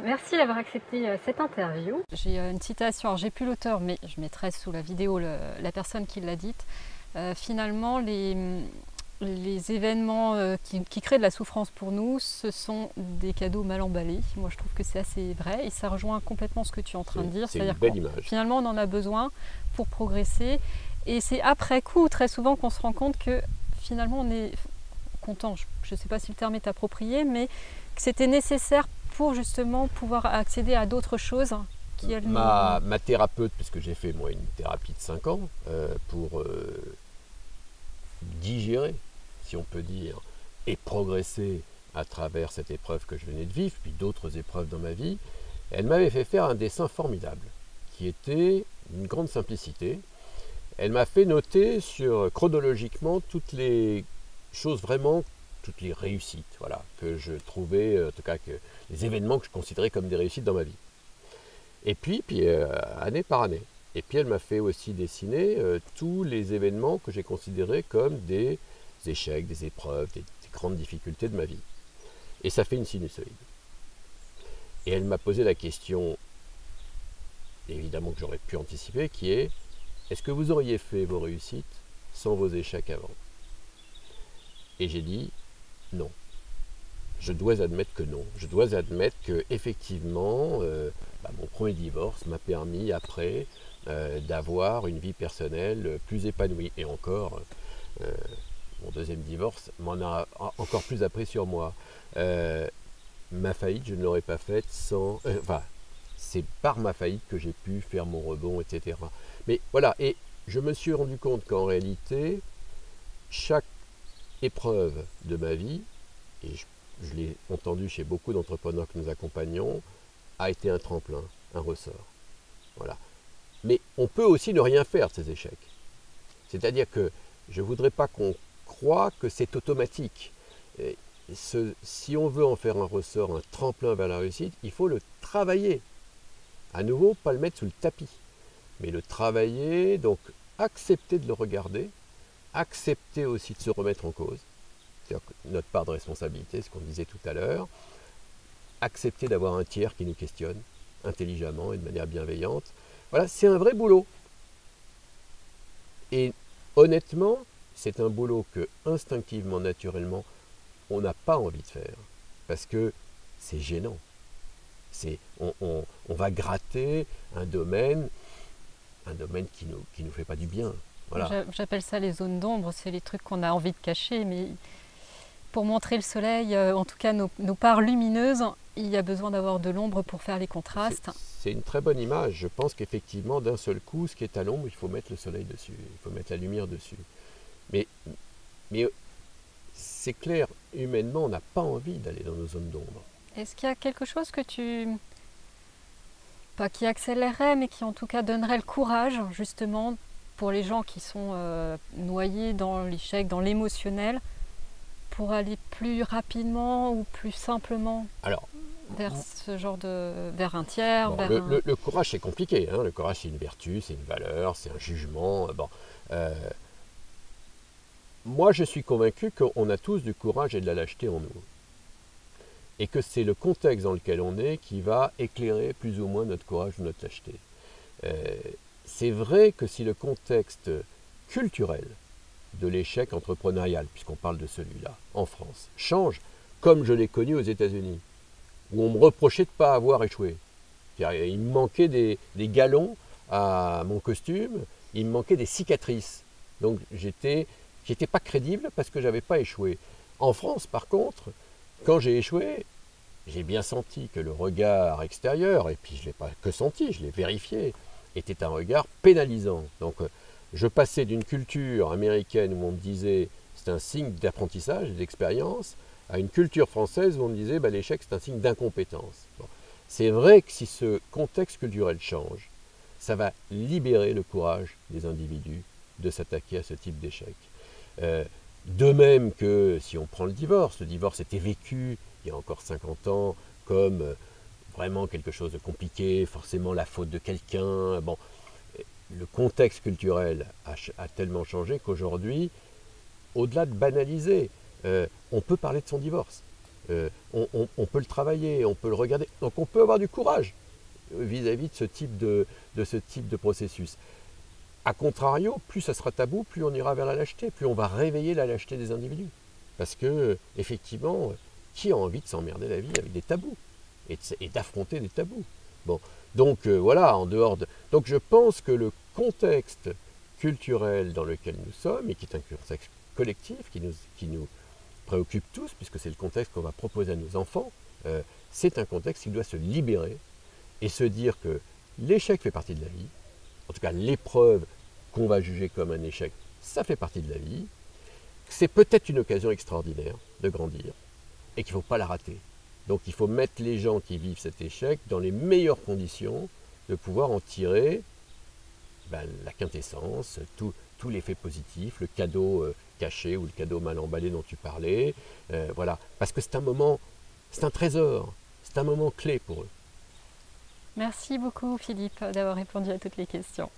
Merci d'avoir accepté cette interview. J'ai une citation, alors j'ai plus l'auteur, mais je mettrai sous la vidéo la personne qui l'a dite. Finalement, les événements qui créent de la souffrance pour nous, ce sont des cadeaux mal emballés. Moi, je trouve que c'est assez vrai et ça rejoint complètement ce que tu es en train de dire. C'est une belle image. Finalement, on en a besoin pour progresser et c'est après coup, très souvent, qu'on se rend compte que finalement, on est content. Je ne sais pas si le terme est approprié, mais que c'était nécessaire pour justement pouvoir accéder à d'autres choses. Ma thérapeute, parce que j'ai fait moi une thérapie de 5 ans, pour digérer, si on peut dire, et progresser à travers cette épreuve que je venais de vivre, puis d'autres épreuves dans ma vie, elle m'avait fait faire un dessin formidable, qui était d'une grande simplicité. Elle m'a fait noter chronologiquement toutes les choses vraiment, toutes les réussites, voilà, que je trouvais, en tout cas, les événements que je considérais comme des réussites dans ma vie. Et puis année par année. Et puis elle m'a fait aussi dessiner tous les événements que j'ai considérés comme des échecs, des épreuves, des grandes difficultés de ma vie. Et ça fait une sinusoïde. Et elle m'a posé la question, évidemment que j'aurais pu anticiper, qui est: est-ce que vous auriez fait vos réussites sans vos échecs avant? Et j'ai dit non. Je dois admettre que non. Je dois admettre que effectivement, mon premier divorce m'a permis après d'avoir une vie personnelle plus épanouie. Et encore, mon deuxième divorce m'en a encore plus appris sur moi. Ma faillite, je ne l'aurais pas faite sans... c'est par ma faillite que j'ai pu faire mon rebond, etc. Mais voilà, et je me suis rendu compte qu'en réalité, chaque épreuve de ma vie, et je l'ai entendu chez beaucoup d'entrepreneurs que nous accompagnons, a été un tremplin, un ressort. Voilà. Mais on peut aussi ne rien faire de ces échecs. C'est-à-dire que je ne voudrais pas qu'on croie que c'est automatique. Si on veut en faire un ressort, un tremplin vers la réussite, il faut le travailler. À nouveau, pas le mettre sous le tapis, mais le travailler, donc accepter de le regarder, accepter aussi de se remettre en cause. C'est-à-dire notre part de responsabilité, ce qu'on disait tout à l'heure, accepter d'avoir un tiers qui nous questionne intelligemment et de manière bienveillante. Voilà, c'est un vrai boulot. Et honnêtement, c'est un boulot que instinctivement, naturellement, on n'a pas envie de faire. Parce que c'est gênant. On va gratter un domaine qui nous fait pas du bien. Voilà. J'appelle ça les zones d'ombre, c'est les trucs qu'on a envie de cacher, mais pour montrer le soleil, en tout cas nos parts lumineuses, il y a besoin d'avoir de l'ombre pour faire les contrastes. C'est une très bonne image. Je pense qu'effectivement, d'un seul coup, ce qui est à l'ombre, il faut mettre le soleil dessus, il faut mettre la lumière dessus. Mais c'est clair, humainement, on n'a pas envie d'aller dans nos zones d'ombre. Est-ce qu'il y a quelque chose que pas qui accélérerait, mais qui en tout cas donnerait le courage, justement, pour les gens qui sont noyés dans l'échec, dans l'émotionnel, pour aller plus rapidement ou plus simplement vers ce genre vers un tiers? Le courage, c'est compliqué. Hein. Le courage, c'est une vertu, c'est une valeur, c'est un jugement. Moi, je suis convaincu qu'on a tous du courage et de la lâcheté en nous. Et que c'est le contexte dans lequel on est qui va éclairer plus ou moins notre courage ou notre lâcheté. C'est vrai que si le contexte culturel de l'échec entrepreneurial, puisqu'on parle de celui-là, en France, change, comme je l'ai connu aux États-Unis, où on me reprochait de ne pas avoir échoué. Il me manquait des galons à mon costume, il me manquait des cicatrices. Donc j'étais pas crédible parce que je n'avais pas échoué. En France, par contre, quand j'ai échoué, j'ai bien senti que le regard extérieur, et puis je ne l'ai pas que senti, je l'ai vérifié, était un regard pénalisant. Donc je passais d'une culture américaine où on me disait c'est un signe d'apprentissage et d'expérience, à une culture française où on me disait l'échec c'est un signe d'incompétence. Bon. C'est vrai que si ce contexte culturel change, ça va libérer le courage des individus de s'attaquer à ce type d'échec. De même que si on prend le divorce était vécu il y a encore 50 ans comme vraiment quelque chose de compliqué, forcément la faute de quelqu'un. Bon, le contexte culturel a tellement changé qu'aujourd'hui, au-delà de banaliser, on peut parler de son divorce. On peut le travailler, on peut le regarder. Donc on peut avoir du courage vis-à-vis de ce type de processus. A contrario, plus ça sera tabou, plus on ira vers la lâcheté, plus on va réveiller la lâcheté des individus. Parce que, effectivement, qui a envie de s'emmerder la vie avec des tabous et d'affronter des tabous? Bon, donc voilà, en dehors de... Donc je pense que le contexte culturel dans lequel nous sommes, et qui est un contexte collectif, qui nous préoccupe tous, puisque c'est le contexte qu'on va proposer à nos enfants, c'est un contexte qui doit se libérer et se dire que l'échec fait partie de la vie, en tout cas l'épreuve qu'on va juger comme un échec, ça fait partie de la vie, c'est peut-être une occasion extraordinaire de grandir et qu'il ne faut pas la rater. Donc il faut mettre les gens qui vivent cet échec dans les meilleures conditions de pouvoir en tirer la quintessence, tout l'effet positif, le cadeau caché ou le cadeau mal emballé dont tu parlais. Voilà, parce que c'est un moment, c'est un trésor, c'est un moment clé pour eux. Merci beaucoup Philippe d'avoir répondu à toutes les questions.